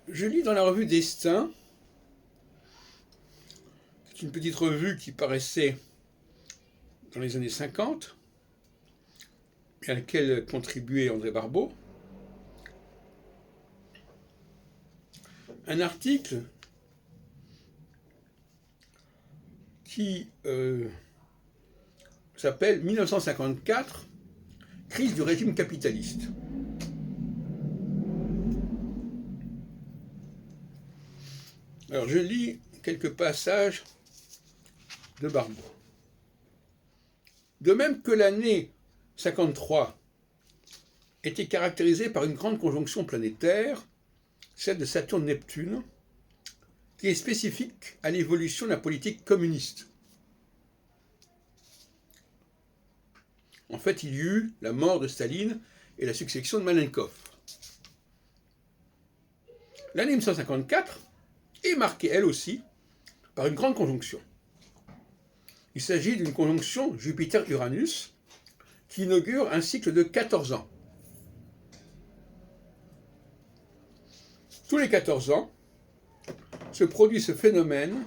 Je lis dans la revue Destin, c'est une petite revue qui paraissait dans les années 50, et à laquelle contribuait André Barbeau, un article qui s'appelle 1954, crise du régime capitaliste. Alors je lis quelques passages de Barbeau. De même que l'année 53 était caractérisée par une grande conjonction planétaire, celle de Saturne-Neptune, qui est spécifique à l'évolution de la politique communiste. En fait, il y eut la mort de Staline et la succession de Malenkov. L'année 1954 est marquée, elle aussi, par une grande conjonction. Il s'agit d'une conjonction Jupiter-Uranus qui inaugure un cycle de 14 ans. Tous les 14 ans se produit ce phénomène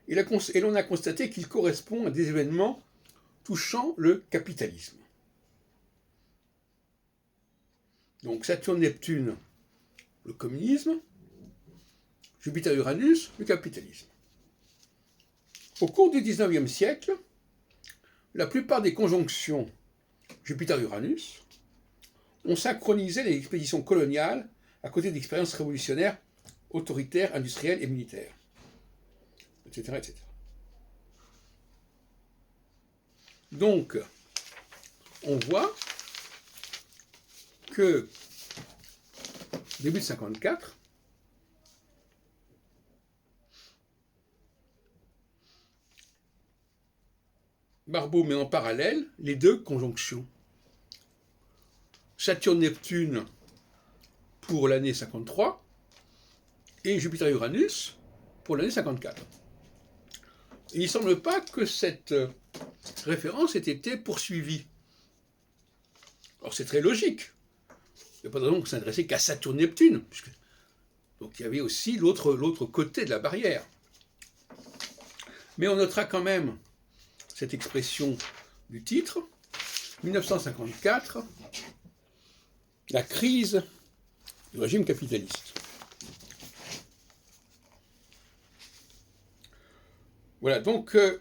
et l'on a constaté qu'il correspond à des événements touchant le capitalisme. Donc Saturne-Neptune, le communisme, Jupiter-Uranus, le capitalisme. Au cours du XIXe siècle, la plupart des conjonctions Jupiter-Uranus ont synchronisé les expéditions coloniales à côté d'expériences révolutionnaires, autoritaires, industrielles et militaires, etc., etc. Donc, on voit que, début de 1954, Barbeau met en parallèle les deux conjonctions. Saturne-Neptune pour l'année 53 et Jupiter-Uranus pour l'année 54. Il ne semble pas que cette référence ait été poursuivie. Alors c'est très logique. Il n'y a pas de raison qu'on s'adressait qu'à Saturne-Neptune. Donc il y avait aussi l'autre côté de la barrière. Mais on notera quand même cette expression du titre, 1954, la crise du régime capitaliste. Voilà, donc je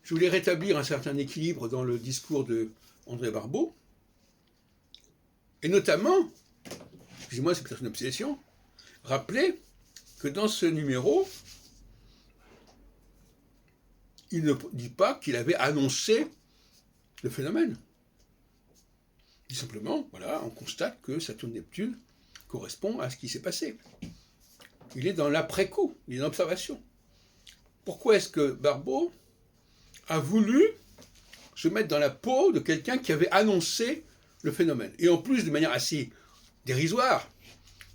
voulais rétablir un certain équilibre dans le discours de André Barbeau, et notamment, excusez-moi, c'est peut-être une obsession, rappeler que dans ce numéro, il ne dit pas qu'il avait annoncé le phénomène. Il dit simplement, voilà, on constate que Saturne-Neptune correspond à ce qui s'est passé. Il est dans l'après-coup, il est dans l'observation. Pourquoi est-ce que Barbeau a voulu se mettre dans la peau de quelqu'un qui avait annoncé le phénomène, et en plus de manière assez dérisoire,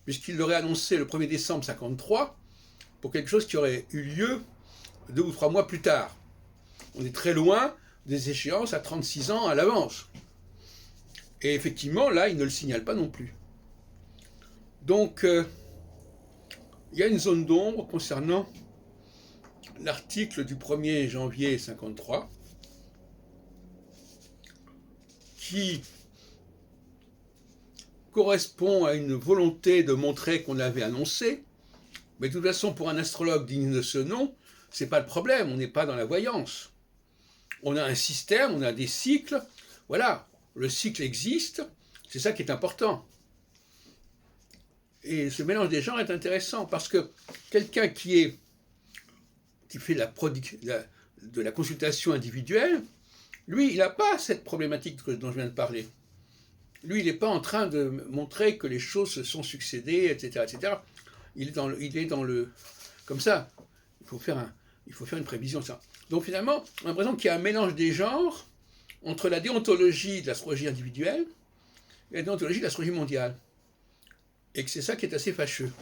puisqu'il l'aurait annoncé le 1er décembre 1953 pour quelque chose qui aurait eu lieu 2 ou 3 mois plus tard. On est très loin des échéances à 36 ans à l'avance. Et effectivement, là, il ne le signale pas non plus. Donc, il y a une zone d'ombre concernant l'article du 1er janvier 1953 qui correspond à une volonté de montrer qu'on l'avait annoncé, mais de toute façon, pour un astrologue digne de ce nom, c'est pas le problème, on n'est pas dans la voyance. On a un système, on a des cycles, voilà, le cycle existe, c'est ça qui est important. Et ce mélange des genres est intéressant, parce que quelqu'un qui fait de la consultation individuelle, lui, il n'a pas cette problématique dont je viens de parler. Lui, il n'est pas en train de montrer que les choses se sont succédées, etc., etc. Il est dans le comme ça. Il faut faire une prévision de ça. Donc finalement, on a l'impression qu'il y a un mélange des genres entre la déontologie de l'astrologie individuelle et la déontologie de l'astrologie mondiale. Et que c'est ça qui est assez fâcheux.